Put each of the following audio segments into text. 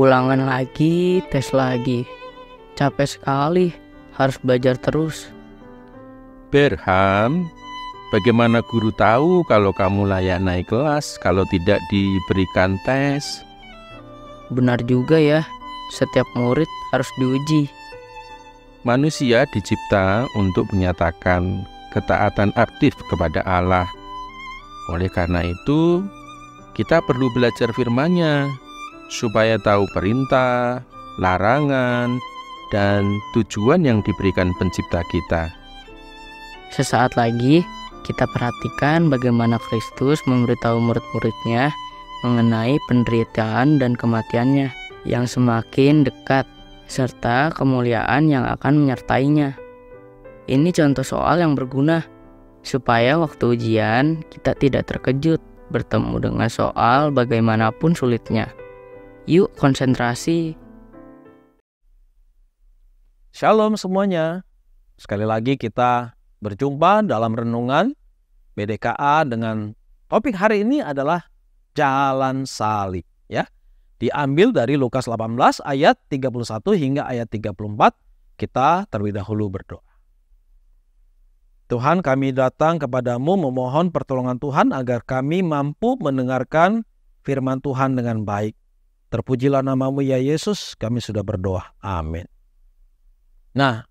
Ulangan lagi, tes lagi. Capek sekali, harus belajar terus. Berham, bagaimana guru tahu kalau kamu layak naik kelas kalau tidak diberikan tes? Benar juga ya, setiap murid harus diuji. Manusia dicipta untuk menyatakan ketaatan aktif kepada Allah. Oleh karena itu, kita perlu belajar firman-Nya supaya tahu perintah, larangan, dan tujuan yang diberikan pencipta kita. Sesaat lagi, kita perhatikan bagaimana Kristus memberitahu murid-muridnya mengenai penderitaan dan kematiannya yang semakin dekat, serta kemuliaan yang akan menyertainya. Ini contoh soal yang berguna, supaya waktu ujian kita tidak terkejut bertemu dengan soal bagaimanapun sulitnya. Yuk konsentrasi. Shalom semuanya. Sekali lagi kita berjumpa dalam renungan BDKA dengan topik hari ini adalah jalan salib, ya. Diambil dari Lukas 18 ayat 31 hingga ayat 34. Kita terlebih dahulu berdoa. Tuhan, kami datang kepadamu memohon pertolongan Tuhan agar kami mampu mendengarkan firman Tuhan dengan baik. Terpujilah namamu ya Yesus, kami sudah berdoa. Amin. Nah,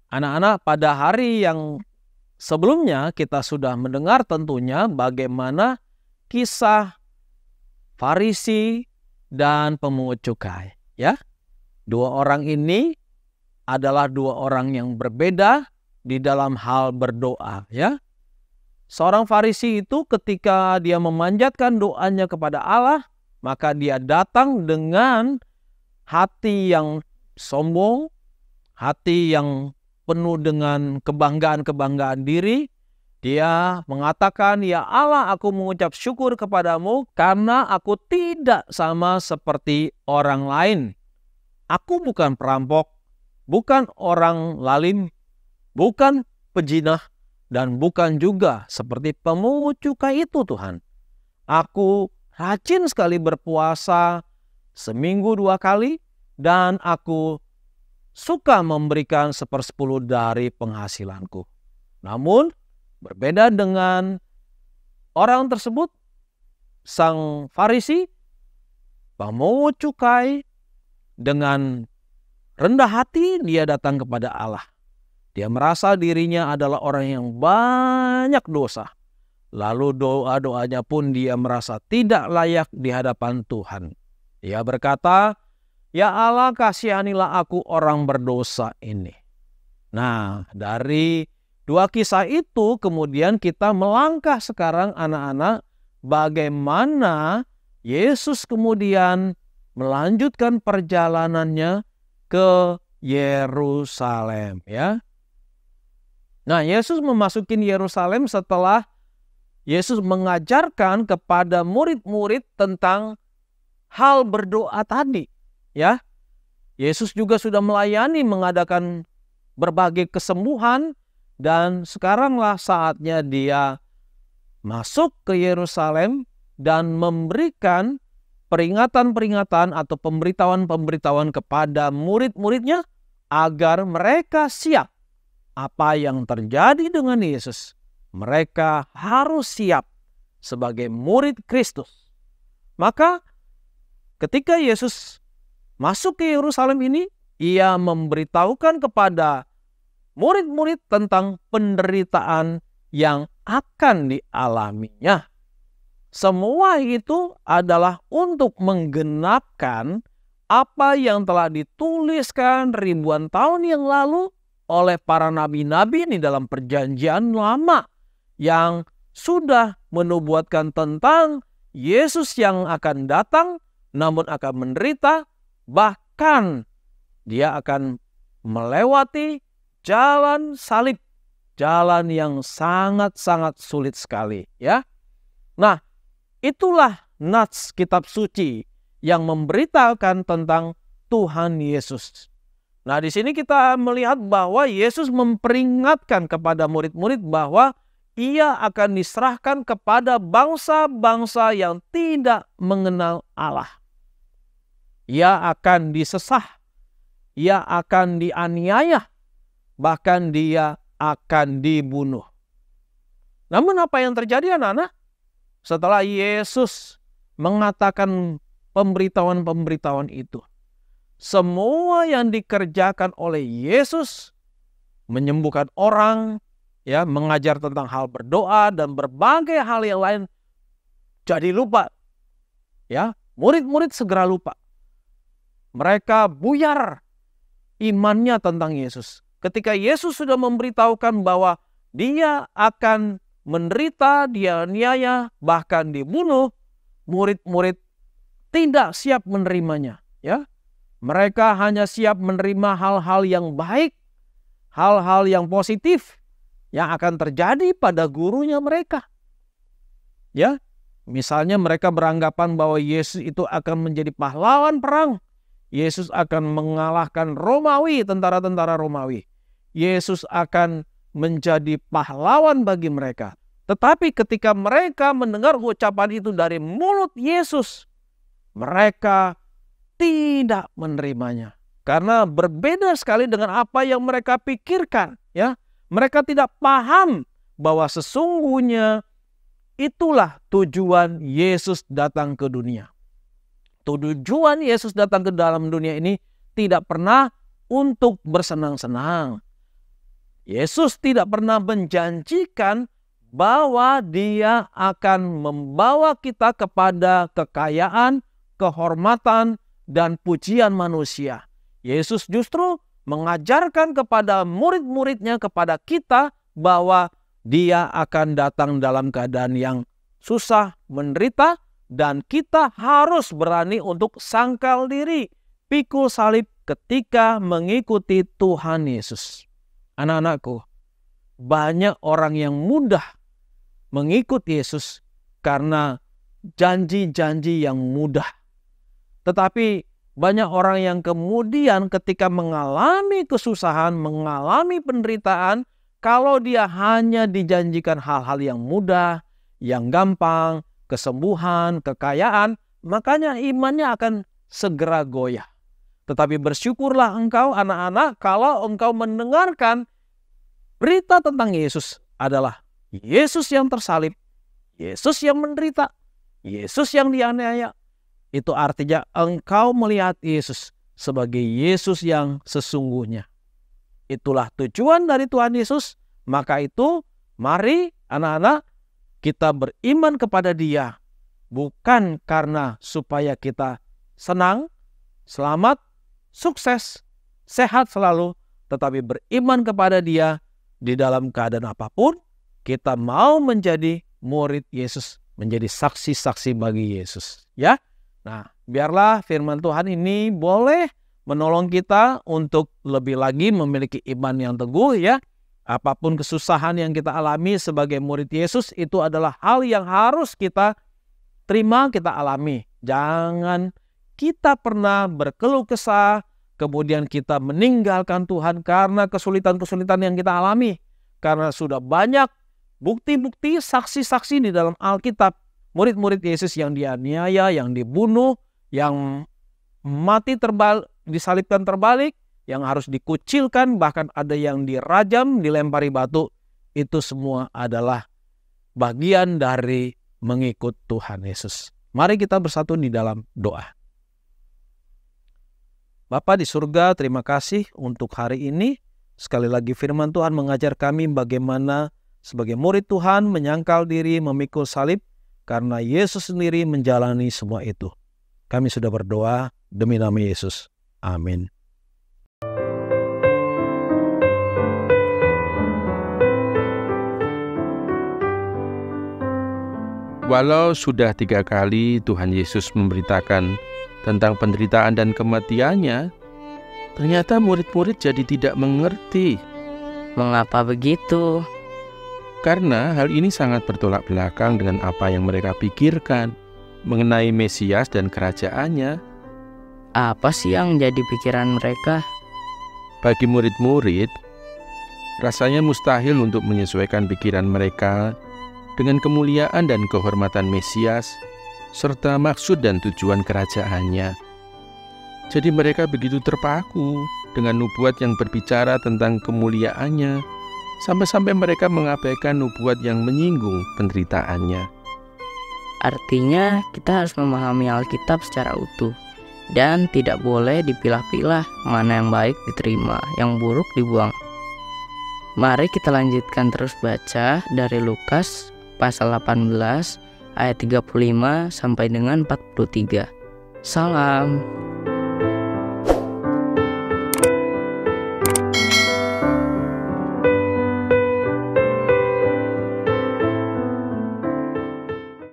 anak-anak, pada hari yang sebelumnya kita sudah mendengar tentunya bagaimana kisah Farisi dan pemungut cukai, ya. Dua orang ini adalah dua orang yang berbeda di dalam hal berdoa, ya. Seorang Farisi itu ketika dia memanjatkan doanya kepada Allah, maka dia datang dengan hati yang sombong, hati yang penuh dengan kebanggaan-kebanggaan diri. Dia mengatakan, "Ya Allah, aku mengucap syukur kepadamu karena aku tidak sama seperti orang lain. Aku bukan perampok, bukan orang lalim, bukan pejinah, dan bukan juga seperti pemungut cukai itu, Tuhan. Aku rajin sekali berpuasa seminggu 2 kali, dan aku suka memberikan 1/10 dari penghasilanku." Namun, berbeda dengan orang tersebut, sang Farisi, pemungut cukai, dengan rendah hati dia datang kepada Allah. Dia merasa dirinya adalah orang yang banyak dosa. Lalu doa-doanya pun dia merasa tidak layak di hadapan Tuhan. Dia berkata, "Ya Allah, kasihanilah aku orang berdosa ini." Nah, dari dua kisah itu kemudian kita melangkah sekarang anak-anak bagaimana Yesus kemudian melanjutkan perjalanannya ke Yerusalem, ya. Nah, Yesus memasuki Yerusalem setelah Yesus mengajarkan kepada murid-murid tentang hal berdoa tadi, ya. Yesus juga sudah melayani, mengadakan berbagai kesembuhan, dan sekaranglah saatnya dia masuk ke Yerusalem dan memberikan peringatan-peringatan atau pemberitahuan-pemberitahuan kepada murid-muridnya agar mereka siap apa yang terjadi dengan Yesus. Mereka harus siap sebagai murid Kristus. Maka ketika Yesus masuk ke Yerusalem ini, ia memberitahukan kepada murid-murid tentang penderitaan yang akan dialaminya. Semua itu adalah untuk menggenapkan apa yang telah dituliskan ribuan tahun yang lalu oleh para nabi-nabi di dalam perjanjian lama yang sudah menubuatkan tentang Yesus yang akan datang namun akan menderita, bahkan dia akan melewati jalan salib, jalan yang sangat-sangat sulit sekali, ya. Nah, itulah nats kitab suci yang memberitakan tentang Tuhan Yesus. Nah, di sini kita melihat bahwa Yesus memperingatkan kepada murid-murid bahwa ia akan diserahkan kepada bangsa-bangsa yang tidak mengenal Allah. ia akan disesah, ia akan dianiaya, bahkan dia akan dibunuh. Namun apa yang terjadi anak-anak? Setelah Yesus mengatakan pemberitahuan-pemberitahuan itu, semua yang dikerjakan oleh Yesus, menyembuhkan orang, ya, mengajar tentang hal berdoa dan berbagai hal yang lain, jadi lupa. Ya, murid-murid segera lupa. Mereka buyar imannya tentang Yesus. Ketika Yesus sudah memberitahukan bahwa dia akan menderita, dianiaya, bahkan dibunuh, murid-murid tidak siap menerimanya. Ya, mereka hanya siap menerima hal-hal yang baik, hal-hal yang positif yang akan terjadi pada gurunya mereka. Ya, misalnya mereka beranggapan bahwa Yesus itu akan menjadi pahlawan perang. Yesus akan mengalahkan Romawi, tentara-tentara Romawi. Yesus akan menjadi pahlawan bagi mereka. Tetapi ketika mereka mendengar ucapan itu dari mulut Yesus, mereka tidak menerimanya. Karena berbeda sekali dengan apa yang mereka pikirkan. Ya, mereka tidak paham bahwa sesungguhnya itulah tujuan Yesus datang ke dunia. Tujuan Yesus datang ke dalam dunia ini tidak pernah untuk bersenang-senang. Yesus tidak pernah menjanjikan bahwa dia akan membawa kita kepada kekayaan, kehormatan, dan pujian manusia. Yesus justru mengajarkan kepada murid-muridnya, kepada kita, bahwa dia akan datang dalam keadaan yang susah, menderita, dan kita harus berani untuk sangkal diri, pikul salib ketika mengikuti Tuhan Yesus. Anak-anakku, banyak orang yang mudah mengikut Yesus karena janji-janji yang mudah. Tetapi banyak orang yang kemudian ketika mengalami kesusahan, mengalami penderitaan, kalau dia hanya dijanjikan hal-hal yang mudah, yang gampang, kesembuhan, kekayaan, makanya imannya akan segera goyah. Tetapi bersyukurlah engkau anak-anak kalau engkau mendengarkan berita tentang Yesus adalah Yesus yang tersalib, Yesus yang menderita, Yesus yang dianiaya. Itu artinya engkau melihat Yesus sebagai Yesus yang sesungguhnya. Itulah tujuan dari Tuhan Yesus. Maka itu mari anak-anak kita beriman kepada Dia. Bukan karena supaya kita senang, selamat, sukses, sehat selalu. Tetapi beriman kepada Dia di dalam keadaan apapun. Kita mau menjadi murid Yesus. Menjadi saksi-saksi bagi Yesus. Ya. Nah, biarlah firman Tuhan ini boleh menolong kita untuk lebih lagi memiliki iman yang teguh ya. Apapun kesusahan yang kita alami sebagai murid Yesus itu adalah hal yang harus kita terima, kita alami. Jangan kita pernah berkeluh kesah, kemudian kita meninggalkan Tuhan karena kesulitan-kesulitan yang kita alami. Karena sudah banyak bukti-bukti, saksi-saksi di dalam Alkitab. Murid-murid Yesus yang dianiaya, yang dibunuh, yang mati disalibkan terbalik, yang harus dikucilkan, bahkan ada yang dirajam, dilempari batu. Itu semua adalah bagian dari mengikut Tuhan Yesus. Mari kita bersatu di dalam doa. Bapa di surga, terima kasih untuk hari ini. Sekali lagi firman Tuhan mengajar kami bagaimana sebagai murid Tuhan menyangkal diri, memikul salib, karena Yesus sendiri menjalani semua itu. Kami sudah berdoa demi nama Yesus. Amin. Walau sudah 3 kali Tuhan Yesus memberitakan tentang penderitaan dan kematiannya, ternyata murid-murid jadi tidak mengerti. Mengapa begitu? Karena hal ini sangat bertolak belakang dengan apa yang mereka pikirkan mengenai Mesias dan kerajaannya. Apa sih yang jadi pikiran mereka? Bagi murid-murid, rasanya mustahil untuk menyesuaikan pikiran mereka dengan kemuliaan dan kehormatan Mesias, serta maksud dan tujuan kerajaannya. Jadi mereka begitu terpaku dengan nubuat yang berbicara tentang kemuliaannya, sampai-sampai mereka mengabaikan nubuat yang menyinggung penderitaannya. Artinya kita harus memahami Alkitab secara utuh dan tidak boleh dipilah-pilah mana yang baik diterima, yang buruk dibuang. Mari kita lanjutkan terus baca dari Lukas pasal 18 ayat 35 sampai dengan 43. Salam.